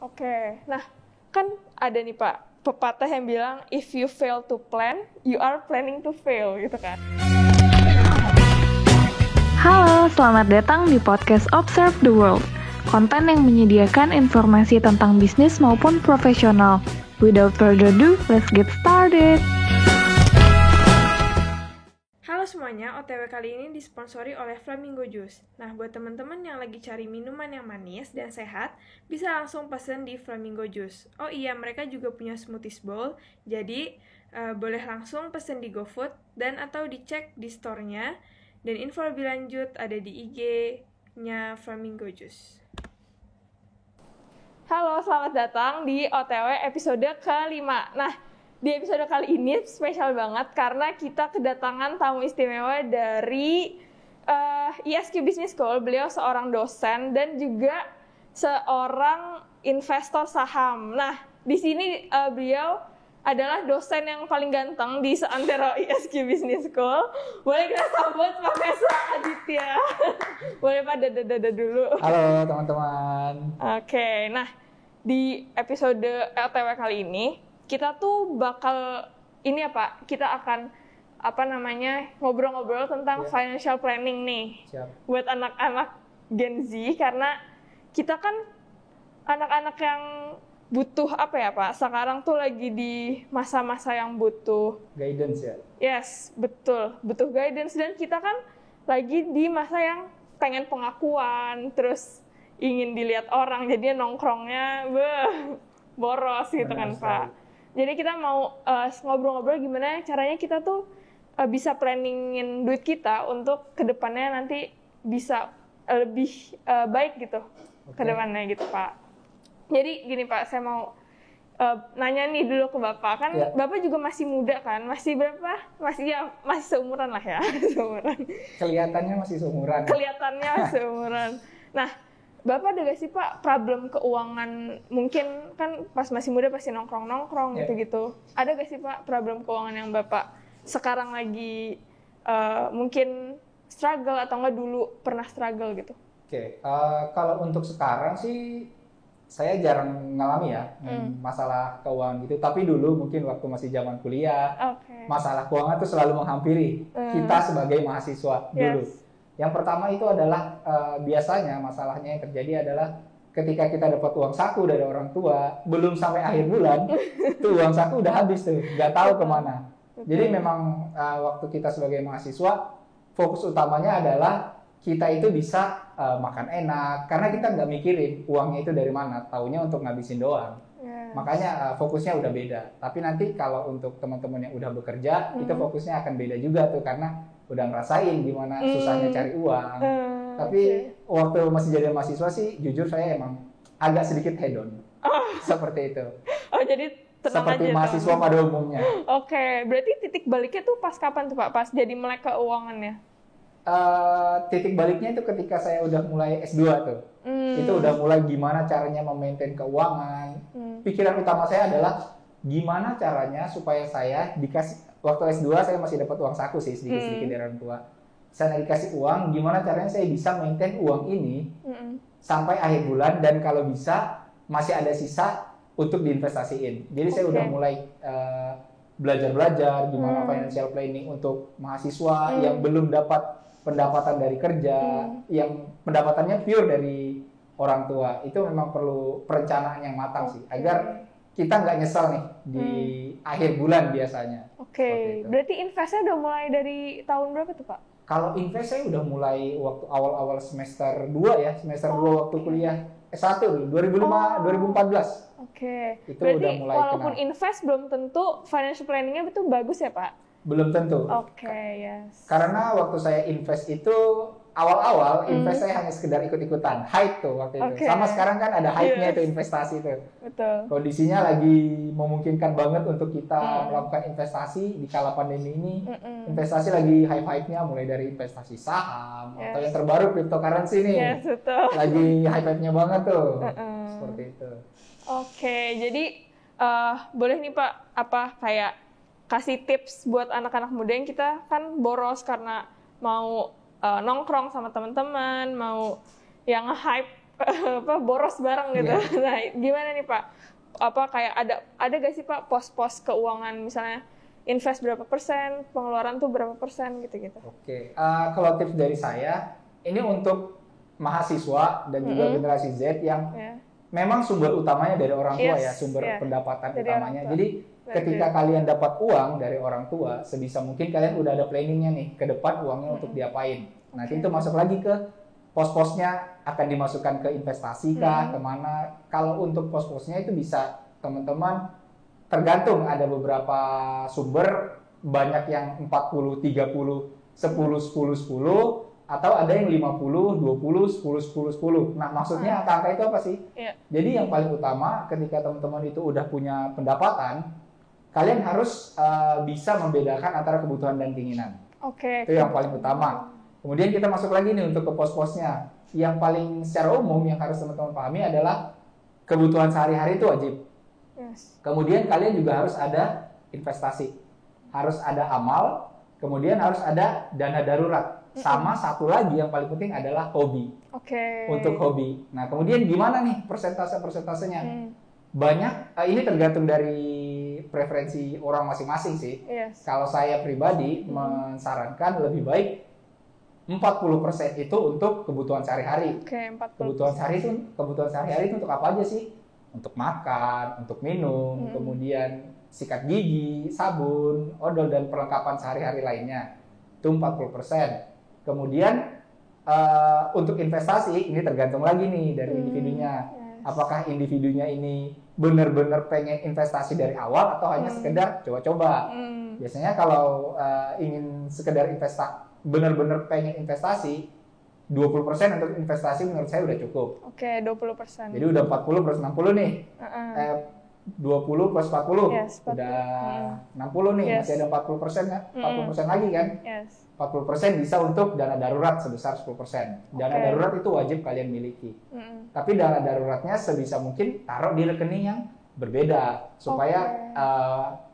Oke, nah kan ada nih Pak, pepatah yang bilang if you fail to plan, you are planning to fail gitu kan. Halo, selamat datang di podcast Observe the World. Konten yang menyediakan informasi tentang bisnis maupun profesional. Without further ado, let's get started. Halo semuanya, OTW kali ini disponsori oleh Flamingo Juice. Nah, buat teman-teman yang lagi cari minuman yang manis dan sehat, bisa langsung pesen di Flamingo Juice. Oh iya, mereka juga punya smoothies bowl, jadi boleh langsung pesen di GoFood dan atau dicek di store-nya. Dan info lebih lanjut ada di IG-nya Flamingo Juice. Halo, selamat datang di OTW episode ke-5. Nah, di episode kali ini spesial banget karena kita kedatangan tamu istimewa dari ISQ Business School. Beliau seorang dosen dan juga seorang investor saham. Nah, di sini beliau adalah dosen yang paling ganteng di seantero ISQ Business School. Boleh kita sambut Profesor Aditya. Boleh Pak dada dulu. Halo teman-teman. Oke, nah di episode LTW kali ini kita tuh bakal kita akan ngobrol-ngobrol tentang financial planning nih. Siap. Buat anak-anak Gen Z, karena kita kan anak-anak yang butuh Pak? Sekarang tuh lagi di masa-masa yang butuh Guidance ya? Yes, betul. Butuh guidance dan kita kan lagi di masa yang pengen pengakuan, terus ingin dilihat orang, jadinya nongkrongnya boros gitu kan Pak. Jadi kita mau ngobrol-ngobrol gimana caranya kita tuh bisa planningin duit kita untuk kedepannya nanti bisa lebih baik gitu kedepannya gitu Pak. Jadi gini Pak, saya mau nanya nih dulu ke Bapak, kan Bapak juga masih muda kan, masih berapa? Masih seumuran lah ya, seumuran. Kelihatannya masih seumuran. Kelihatannya seumuran. Nah, Bapak ada gak sih Pak problem keuangan, mungkin kan pas masih muda pasti nongkrong-nongkrong gitu-gitu. Ada gak sih Pak problem keuangan yang Bapak sekarang lagi mungkin struggle atau enggak dulu pernah struggle gitu? Oke, kalau untuk sekarang sih saya jarang ngalami ya masalah keuangan gitu. Tapi dulu mungkin waktu masih zaman kuliah, masalah keuangan itu selalu menghampiri kita sebagai mahasiswa dulu. Yang pertama itu adalah biasanya masalahnya yang terjadi adalah ketika kita dapat uang saku dari orang tua, belum sampai akhir bulan, tuh uang saku udah habis tuh, nggak tahu kemana. Jadi memang waktu kita sebagai mahasiswa, fokus utamanya adalah kita itu bisa makan enak, karena kita nggak mikirin uangnya itu dari mana, taunya untuk ngabisin doang. Makanya fokusnya udah beda. Tapi nanti kalau untuk teman-teman yang udah bekerja, itu fokusnya akan beda juga tuh, karena udah ngerasain gimana susahnya cari uang. Tapi waktu masih jadi mahasiswa sih, jujur saya emang agak sedikit hedon. Seperti itu. Oh, jadi tenang seperti aja mahasiswa pada umumnya. Oke, berarti titik baliknya tuh pas kapan tuh Pak? Pas jadi melek keuangannya? Titik baliknya itu ketika saya udah mulai S2 tuh. Itu udah mulai gimana caranya memaintain keuangan. Pikiran utama saya adalah gimana caranya supaya saya dikasih, waktu S2 saya masih dapat uang saku sih sedikit-sedikit dari orang tua. Saya dikasih uang, gimana caranya saya bisa maintain uang ini sampai akhir bulan, dan kalau bisa masih ada sisa untuk diinvestasiin. Jadi saya udah mulai belajar gimana financial planning untuk mahasiswa yang belum dapat pendapatan dari kerja, yang pendapatannya pure dari orang tua. Itu memang perlu perencanaan yang matang sih, agar kita nggak nyesel nih di akhir bulan biasanya. Oke, berarti investnya udah mulai dari tahun berapa tuh Pak? Kalau invest saya udah mulai waktu awal-awal semester 2 ya, semester 2 waktu kuliah S1 dulu, 2014. Oke, itu berarti udah mulai walaupun kenal. Invest belum tentu financial planningnya itu bagus ya Pak? Belum tentu. Karena waktu saya invest itu awal-awal invest saya hanya sekedar ikut-ikutan, hype tuh waktu itu. Sama sekarang kan ada hype-nya itu investasi tuh. Betul. Kondisinya lagi memungkinkan banget untuk kita melakukan investasi di kala pandemi ini. Investasi lagi hype-hype-nya, mulai dari investasi saham atau yang terbaru cryptocurrency nih. Lagi hype-hype-nya banget tuh. Seperti itu. Oke, jadi boleh nih Pak, kayak kasih tips buat anak-anak muda yang kita kan boros karena mau nongkrong sama teman-teman, mau yang hype boros bareng gitu. Nah, gimana nih Pak? Apa kayak ada gak sih Pak pos-pos keuangan misalnya invest berapa persen, pengeluaran tuh berapa persen gitu-gitu? Oke, kalau tips dari saya ini untuk mahasiswa dan juga generasi Z yang memang sumber utamanya dari orang tua ya, sumber pendapatan dari utamanya. Jadi ketika kalian dapat uang dari orang tua, sebisa mungkin kalian udah ada planningnya nih ke depan uangnya untuk diapain. Nanti itu masuk lagi ke pos-posnya, akan dimasukkan ke investasi kah, kemana. Kalau untuk pos-posnya itu bisa teman-teman tergantung, ada beberapa sumber, banyak yang 40, 30, 10, 10, 10, atau ada yang 50, 20, 10, 10, 10. Nah, maksudnya angka-angka itu apa sih? Jadi yang paling utama ketika teman-teman itu udah punya pendapatan, kalian harus bisa membedakan antara kebutuhan dan keinginan. Itu yang paling utama. Kemudian kita masuk lagi nih untuk ke pos-posnya. Yang paling secara umum yang harus teman-teman pahami adalah kebutuhan sehari-hari itu wajib. Kemudian kalian juga harus ada investasi. Harus ada amal, kemudian harus ada dana darurat. Sama satu lagi yang paling penting adalah hobi. Untuk hobi. Nah, kemudian gimana nih persentase-persentasenya? Banyak, ini tergantung dari preferensi orang masing-masing sih. Kalau saya pribadi mensarankan lebih baik 40% itu untuk kebutuhan sehari-hari. Kebutuhan sehari-hari itu untuk apa aja sih? Untuk makan, untuk minum, kemudian sikat gigi, sabun, odol, dan perlengkapan sehari-hari lainnya. Itu 40%. Kemudian untuk investasi, ini tergantung lagi nih dari individunya. Apakah individunya ini benar-benar pengen investasi dari awal atau hanya sekedar coba-coba. Biasanya kalau ingin sekedar benar-benar pengen investasi, 20% untuk investasi menurut saya udah cukup. 20%. Jadi udah 40 plus 60 nih. 20 plus 40 udah 60 nih, masih ada 40% ya? 40% lagi kan? 40% bisa untuk dana darurat sebesar 10%. Dana darurat itu wajib kalian miliki. Tapi dana daruratnya sebisa mungkin taruh di rekening yang berbeda supaya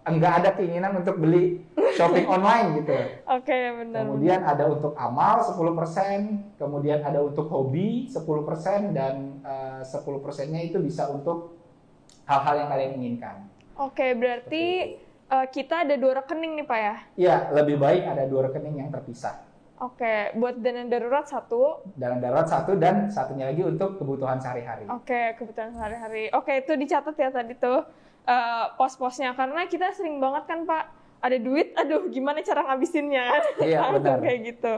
enggak ada keinginan untuk beli shopping online gitu. Benar. Kemudian ada untuk amal 10%, kemudian ada untuk hobi 10%, dan 10%-nya itu bisa untuk hal-hal yang kalian inginkan. Berarti kita ada 2 rekening nih Pak ya? Iya, lebih baik ada 2 rekening yang terpisah. Buat dana darurat 1. Dana darurat 1, dan satunya lagi untuk kebutuhan sehari-hari. Kebutuhan sehari-hari. Itu dicatat ya tadi tuh pos-posnya, karena kita sering banget kan Pak, ada duit, aduh gimana cara ngabisinnya? Iya, benar. Kayak gitu.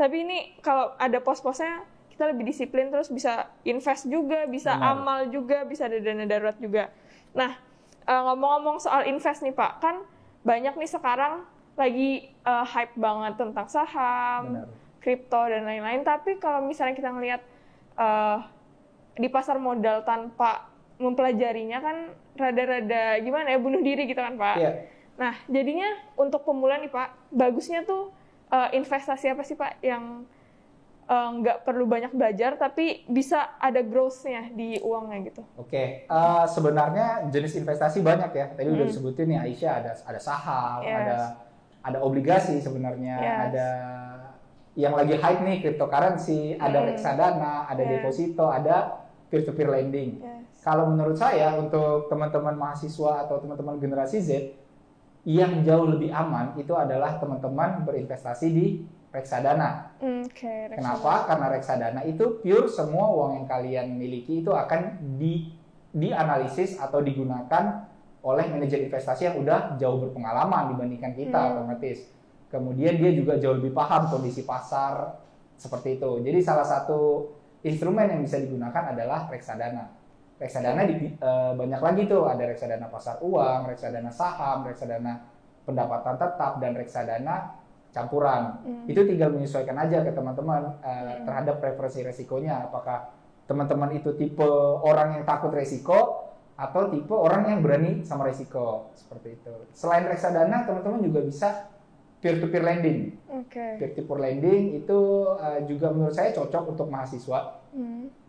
Tapi ini kalau ada pos-posnya, kita lebih disiplin, terus bisa invest juga, bisa amal juga, bisa ada dana darurat juga. Nah, ngomong-ngomong soal invest nih Pak, kan banyak nih sekarang lagi hype banget tentang saham, kripto, dan lain-lain. Tapi kalau misalnya kita ngelihat di pasar modal tanpa mempelajarinya kan rada-rada gimana ya, bunuh diri gitu kan Pak. Nah, jadinya untuk pemula nih Pak, bagusnya tuh investasi apa sih Pak yang nggak perlu banyak belajar tapi bisa ada growth-nya di uangnya gitu? Sebenarnya jenis investasi banyak ya. Tadi udah disebutin nih Aisyah, ada saham, ada obligasi sebenarnya, ada yang lagi hype nih cryptocurrency, ada reksadana, ada deposito, ada peer-to-peer lending. Kalau menurut saya untuk teman-teman mahasiswa atau teman-teman generasi Z, yang jauh lebih aman itu adalah teman-teman berinvestasi di reksadana. Kenapa? Karena reksadana itu pure semua uang yang kalian miliki itu akan dianalisis atau digunakan oleh manajer investasi yang udah jauh berpengalaman dibandingkan kita otomatis. Kemudian dia juga jauh lebih paham kondisi pasar seperti itu. Jadi salah satu instrumen yang bisa digunakan adalah reksadana. Reksadana banyak lagi tuh, ada reksadana pasar uang, reksadana saham, reksadana pendapatan tetap, dan reksadana campuran. Itu tinggal menyesuaikan aja ke teman-teman terhadap preferensi resikonya. Apakah teman-teman itu tipe orang yang takut resiko atau tipe orang yang berani sama resiko, seperti itu. Selain reksadana, teman-teman juga bisa peer-to-peer lending. Peer-to-peer lending itu juga menurut saya cocok untuk mahasiswa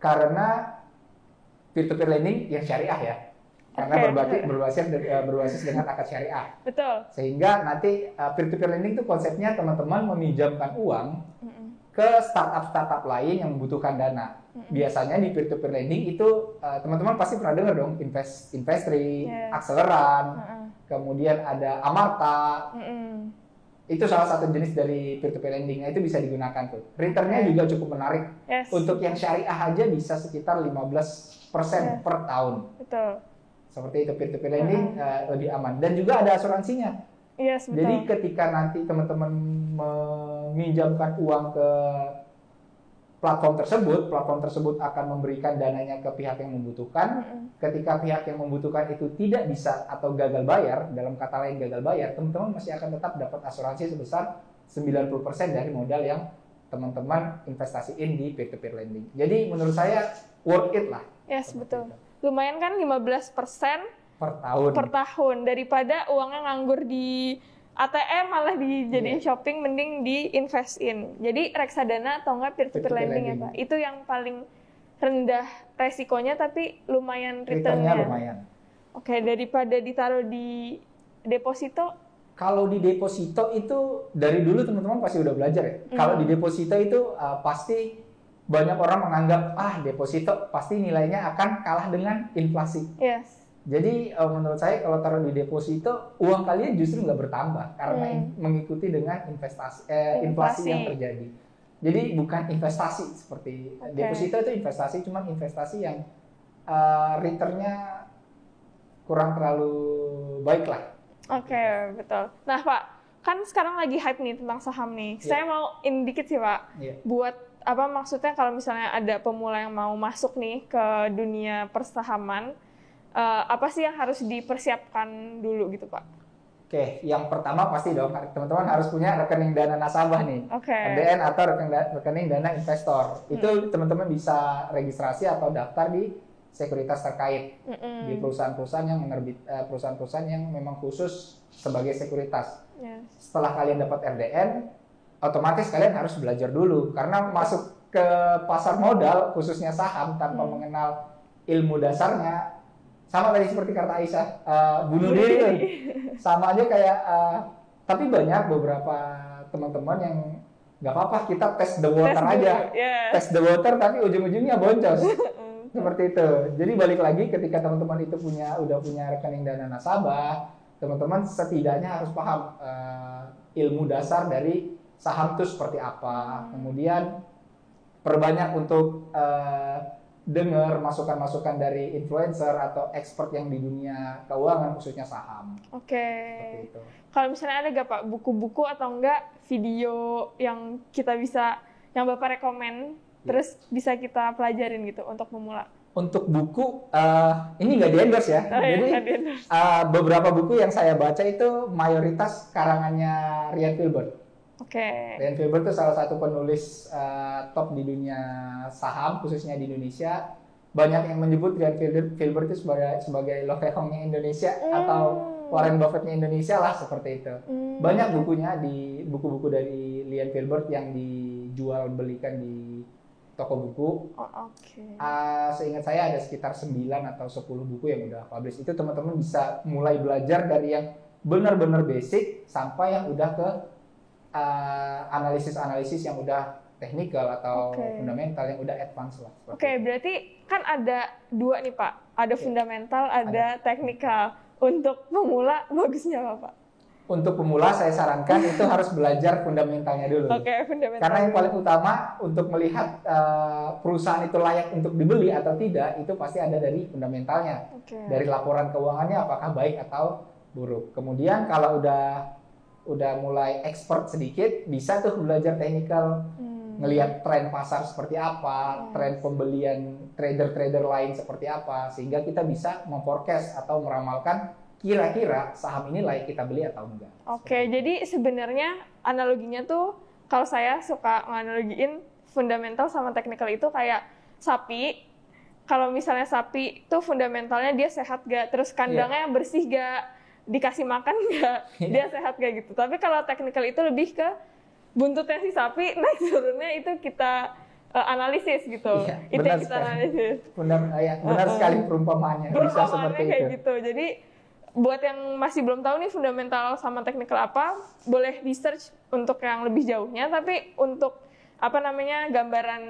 karena peer-to-peer lending yang syariah ya. Karena berbasis dengan akad syariah. Sehingga nanti peer-to-peer lending itu konsepnya teman-teman meminjamkan uang ke startup lain yang membutuhkan dana. Biasanya di peer-to-peer lending itu teman-teman pasti pernah dengar dong, Investri, Akseleran, kemudian ada Amarta. Itu salah satu jenis dari peer-to-peer lending. Nah, itu bisa digunakan tuh. Returnnya juga cukup menarik. Untuk yang syariah aja bisa sekitar 15% per tahun. Betul. Seperti itu, peer-to-peer lending lebih aman. Dan juga ada asuransinya. Betul. Jadi ketika nanti teman-teman meminjamkan uang ke platform tersebut akan memberikan dananya ke pihak yang membutuhkan. Ketika pihak yang membutuhkan itu tidak bisa atau gagal bayar, dalam kata lain gagal bayar, teman-teman masih akan tetap dapat asuransi sebesar 90% dari modal yang teman-teman investasiin di peer-to-peer lending. Jadi menurut saya worth it lah. Betul. Lumayan kan 15% per tahun daripada uangnya nganggur di ATM malah dijadiin shopping, mending diinvestin. Jadi reksadana atau enggak peer-to-peer lending ya Pak. Itu yang paling rendah resikonya tapi lumayan returnnya. Lumayan. Oke, daripada ditaruh di deposito. Kalau di deposito itu dari dulu teman-teman pasti udah belajar ya. Kalau di deposito itu pasti banyak orang menganggap deposito pasti nilainya akan kalah dengan inflasi. Jadi menurut saya kalau taruh di deposito, uang kalian justru nggak bertambah karena mengikuti dengan inflasi yang terjadi. Jadi bukan investasi seperti deposito itu investasi, cuman investasi yang returnnya kurang terlalu baik lah. Betul. Nah Pak, kan sekarang lagi hype nih tentang saham nih. Saya mau dikit sih Pak, buat maksudnya kalau misalnya ada pemula yang mau masuk nih ke dunia persahaman. Apa sih yang harus dipersiapkan dulu gitu Pak? Yang pertama pasti dong teman-teman harus punya rekening dana nasabah nih, RDN atau rekening dana investor. Itu teman-teman bisa registrasi atau daftar di sekuritas terkait di perusahaan-perusahaan yang perusahaan-perusahaan yang memang khusus sebagai sekuritas. Setelah kalian dapat RDN, otomatis kalian harus belajar dulu karena masuk ke pasar modal khususnya saham tanpa mengenal ilmu dasarnya. Sama tadi seperti kata Aisyah, bunuh diri. Sama aja kayak, tapi banyak beberapa teman-teman yang nggak apa-apa kita test the water aja. Test the water tapi ujung-ujungnya boncos. Seperti itu. Jadi balik lagi ketika teman-teman itu udah punya rekening dana nasabah, teman-teman setidaknya harus paham ilmu dasar dari saham itu seperti apa. Kemudian perbanyak untuk dengar masukan-masukan dari influencer atau expert yang di dunia keuangan khususnya saham. Kalau misalnya ada nggak Pak buku-buku atau enggak video yang kita bisa, yang Bapak rekomen, terus bisa kita pelajarin gitu untuk pemula? Untuk buku, ini nggak di-endorse ya. Jadi beberapa buku yang saya baca itu mayoritas karangannya Ryan Filbert. Ryan Filbert itu salah satu penulis top di dunia saham, khususnya di Indonesia. Banyak yang menyebut Ryan Filbert itu sebagai Lo Fei Hongnya Indonesia atau Warren Buffettnya Indonesia lah, seperti itu. Banyak bukunya di buku-buku dari Ryan Filbert yang dijual belikan di toko buku. Seingat saya ada sekitar 9 atau 10 buku yang udah publish. Itu teman-teman bisa mulai belajar dari yang benar-benar basic sampai yang udah ke analisis yang udah teknikal atau fundamental yang udah advance lah. Berarti kan ada dua nih Pak, ada fundamental, ada teknikal. Untuk pemula bagusnya apa Pak? Untuk pemula saya sarankan itu harus belajar fundamentalnya dulu. Fundamental. Karena yang paling utama untuk melihat perusahaan itu layak untuk dibeli atau tidak itu pasti ada dari fundamentalnya. Dari laporan keuangannya apakah baik atau buruk. Kemudian kalau udah mulai expert sedikit, bisa tuh belajar teknikal, ngelihat tren pasar seperti apa, tren pembelian trader-trader lain seperti apa, sehingga kita bisa memforecast atau meramalkan kira-kira saham ini layak kita beli atau enggak. Jadi sebenarnya analoginya tuh, kalau saya suka nganalogiin fundamental sama teknikal itu kayak sapi. Kalau misalnya sapi tuh fundamentalnya dia sehat gak, terus kandangnya bersih gak, dikasih makan nggak, dia sehat kayak gitu. Tapi kalau teknikal itu lebih ke buntutnya si sapi, naik turunnya itu kita analisis gitu. Itu yang kita analisis. Benar sekali perumpamaannya. Bisa seperti kayak itu. Gitu. Jadi buat yang masih belum tahu nih fundamental sama teknikal apa, boleh di search untuk yang lebih jauhnya. Tapi untuk gambaran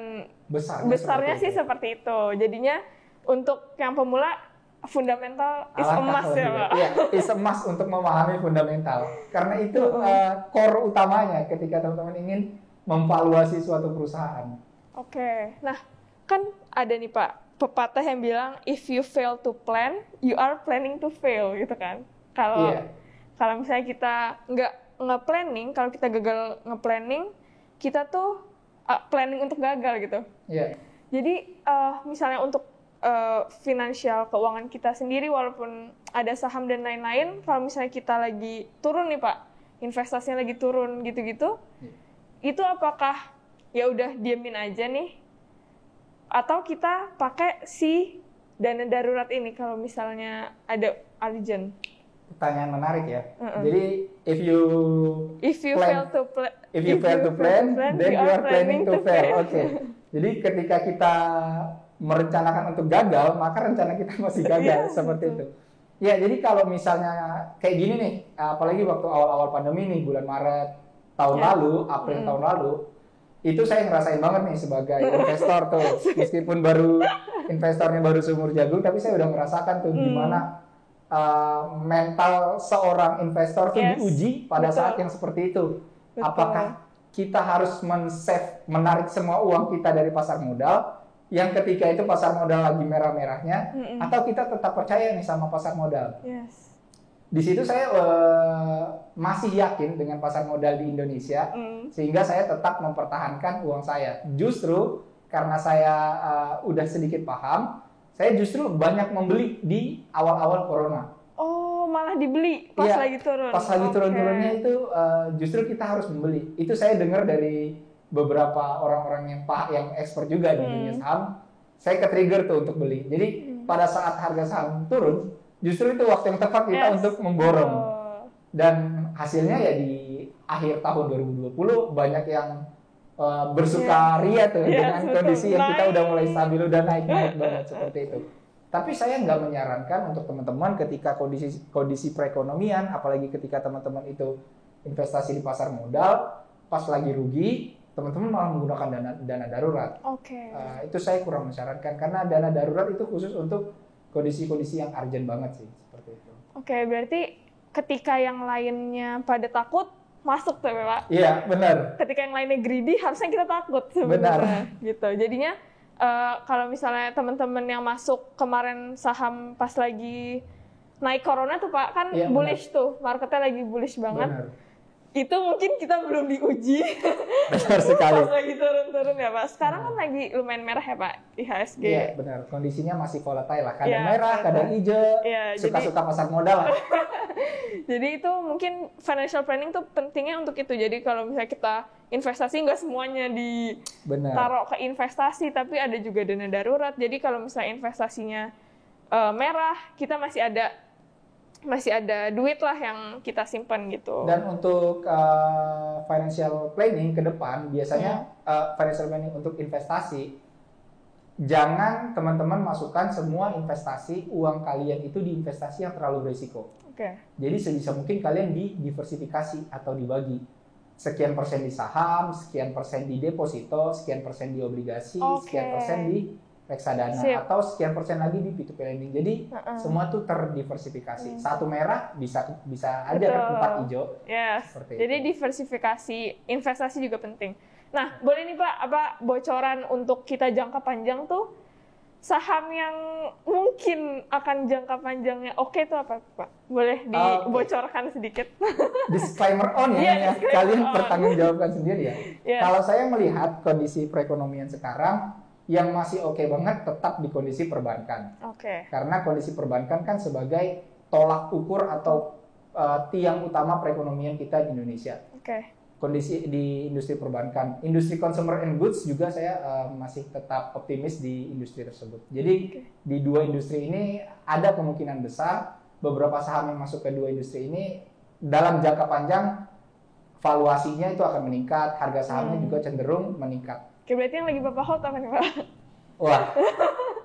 besarnya sih seperti itu. Jadinya untuk yang pemula fundamental is emas ya Pak. Iya, is emas untuk memahami fundamental. Karena itu core utamanya ketika teman-teman ingin memvaluasi suatu perusahaan. Oke. Nah, kan ada nih Pak pepatah yang bilang if you fail to plan, you are planning to fail gitu kan. Kalau misalnya kita nggak nge-planning, kalau kita gagal nge-planning, kita tuh planning untuk gagal gitu. Iya. Jadi misalnya untuk finansial keuangan kita sendiri, walaupun ada saham dan lain-lain, kalau misalnya kita lagi turun nih Pak, investasinya lagi turun gitu-gitu, itu apakah ya udah diemin aja nih, atau kita pakai si dana darurat ini kalau misalnya ada urgent? Pertanyaan menarik ya. Jadi if you fail to plan, then you are planning to fail. Oke. Jadi ketika kita merencanakan untuk gagal, maka rencana kita masih gagal seperti itu. Ya, jadi kalau misalnya kayak gini nih, apalagi waktu awal-awal pandemi nih, bulan Maret tahun lalu, April tahun lalu, itu saya ngerasain banget nih sebagai investor tuh. Meskipun investornya baru seumur jagung, tapi saya udah merasakan tuh gimana mental seorang investor tuh diuji pada saat yang seperti itu. Apakah kita harus menarik semua uang kita dari pasar modal, yang ketika itu pasar modal lagi merah-merahnya, atau kita tetap percaya nih sama pasar modal. Di situ saya masih yakin dengan pasar modal di Indonesia, sehingga saya tetap mempertahankan uang saya. Justru karena saya udah sedikit paham, saya justru banyak membeli di awal-awal corona. Oh, malah dibeli pas lagi turun. Pas lagi turun-turunnya itu justru kita harus membeli. Itu saya dengar dari beberapa orang-orang yang expert juga di dunia saham. Saya ke-trigger tuh untuk beli. Jadi pada saat harga saham turun, justru itu waktu yang tepat kita untuk memborong. Dan hasilnya ya di akhir tahun 2020 banyak yang bersukaria tuh dengan kondisi yang kita udah mulai stabil, udah naik-naik banget seperti itu. Tapi saya nggak menyarankan untuk teman-teman ketika kondisi perekonomian, apalagi ketika teman-teman itu investasi di pasar modal, pas lagi rugi, teman-teman malah menggunakan dana darurat. Itu saya kurang menyarankan, karena dana darurat itu khusus untuk kondisi-kondisi yang urgent banget sih, seperti itu. Berarti ketika yang lainnya pada takut, masuk tuh Pak. Iya, benar. Ketika yang lainnya greedy, harusnya kita takut sebenarnya. Gitu. Jadinya kalau misalnya teman-teman yang masuk kemarin saham pas lagi naik corona tuh Pak, kan bullish tuh, marketnya lagi bullish banget. Benar. Itu mungkin kita belum diuji. Benar sekali. Pas lagi turun-turun ya Pak. Sekarang kan lagi lumayan merah ya Pak, IHSG. Iya benar, kondisinya masih volatile lah. Kadang merah, kadang hijau, suka-suka pasar modal lah. Jadi itu mungkin financial planning tuh pentingnya untuk itu. Jadi kalau misalnya kita investasi, nggak semuanya ditaruh ke investasi, tapi ada juga dana darurat. Jadi kalau misalnya investasinya merah, kita masih ada duit lah yang kita simpan gitu. Dan untuk financial planning ke depan, biasanya financial planning untuk investasi, jangan teman-teman masukkan semua investasi uang kalian itu di investasi yang terlalu berisiko. Jadi sebisa mungkin kalian diversifikasi atau dibagi. Sekian persen di saham, sekian persen di deposito, sekian persen di obligasi, sekian persen di reksadana, atau sekian persen lagi di P2P lending. Jadi semua tuh terdiversifikasi. Satu merah bisa aja tempat hijau. Jadi diversifikasi investasi juga penting. Nah, boleh nih Pak, bocoran untuk kita jangka panjang tuh saham yang mungkin akan jangka panjangnya itu apa Pak? Boleh dibocorkan sedikit? Disclaimer on ya, kalian pertanggungjawabkan sendiri ya. Kalau saya melihat kondisi perekonomian sekarang, yang masih oke banget tetap di kondisi perbankan. Karena kondisi perbankan kan sebagai tolak ukur atau tiang utama perekonomian kita di Indonesia. Kondisi di industri perbankan, industri consumer and goods juga saya masih tetap optimis di industri tersebut. Jadi di dua industri ini ada kemungkinan besar beberapa saham yang masuk ke dua industri ini dalam jangka panjang valuasinya itu akan meningkat, harga sahamnya juga cenderung meningkat. Berarti yang lagi Bapak hold apa nih Pak? Wah,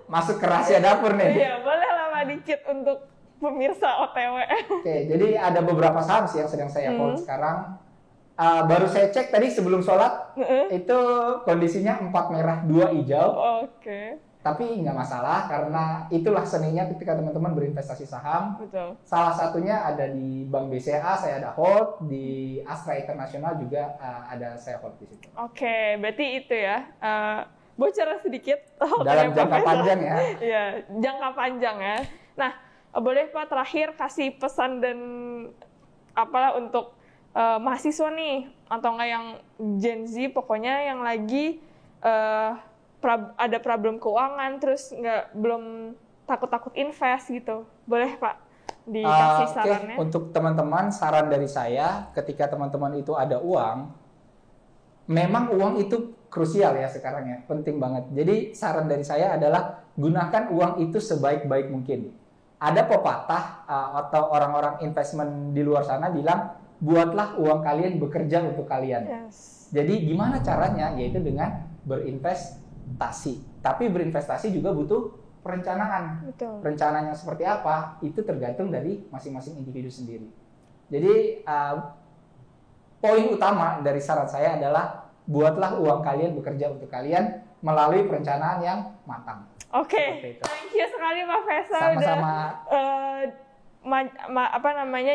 masuk ke rahasia dapur nih. Iya, boleh lama dikit untuk pemirsa OTW. Jadi ada beberapa saham sih yang sedang saya hold sekarang. Baru saya cek tadi sebelum sholat, itu kondisinya 4 merah 2 hijau. Oke. Tapi nggak masalah karena itulah seninya ketika teman-teman berinvestasi saham. Betul. Salah satunya ada di Bank BCA, saya ada hold, di Astra International juga ada saya hold di situ. Oke, berarti itu ya. Bocor sedikit. Dalam jangka panjang ya. Iya, jangka panjang ya. Nah, boleh Pak terakhir kasih pesan dan apalah untuk mahasiswa nih atau enggak yang Gen Z, pokoknya yang lagi ada problem keuangan terus belum takut invest gitu. Boleh Pak dikasih sarannya? Untuk teman-teman, saran dari saya ketika teman-teman itu ada uang, memang uang itu krusial ya sekarang ya, penting banget. Jadi saran dari saya adalah gunakan uang itu sebaik-baik mungkin. Ada pepatah atau orang-orang investment di luar sana bilang, buatlah uang kalian bekerja untuk kalian. Yes. Jadi gimana caranya? Yaitu dengan berinvestasi. Tapi berinvestasi juga butuh perencanaan. Betul. Rencananya seperti apa? Itu tergantung dari masing-masing individu sendiri. Jadi poin utama dari saran saya adalah buatlah uang kalian bekerja untuk kalian melalui perencanaan yang matang. Oke. Thank you sekali Pak Faisal. Sama-sama.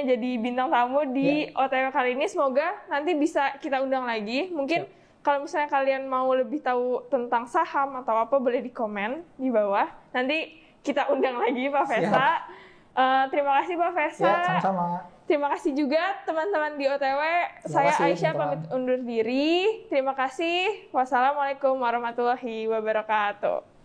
Jadi bintang tamu di OTW kali ini. Semoga nanti bisa kita undang lagi. Mungkin kalau misalnya kalian mau lebih tahu tentang saham atau apa, boleh di komen di bawah. Nanti kita undang lagi Pak Faisal. Terima kasih Pak Faisal. Ya, sama-sama. Terima kasih juga teman-teman di OTW. Saya Aisyah pamit undur diri. Terima kasih. Wassalamualaikum warahmatullahi wabarakatuh.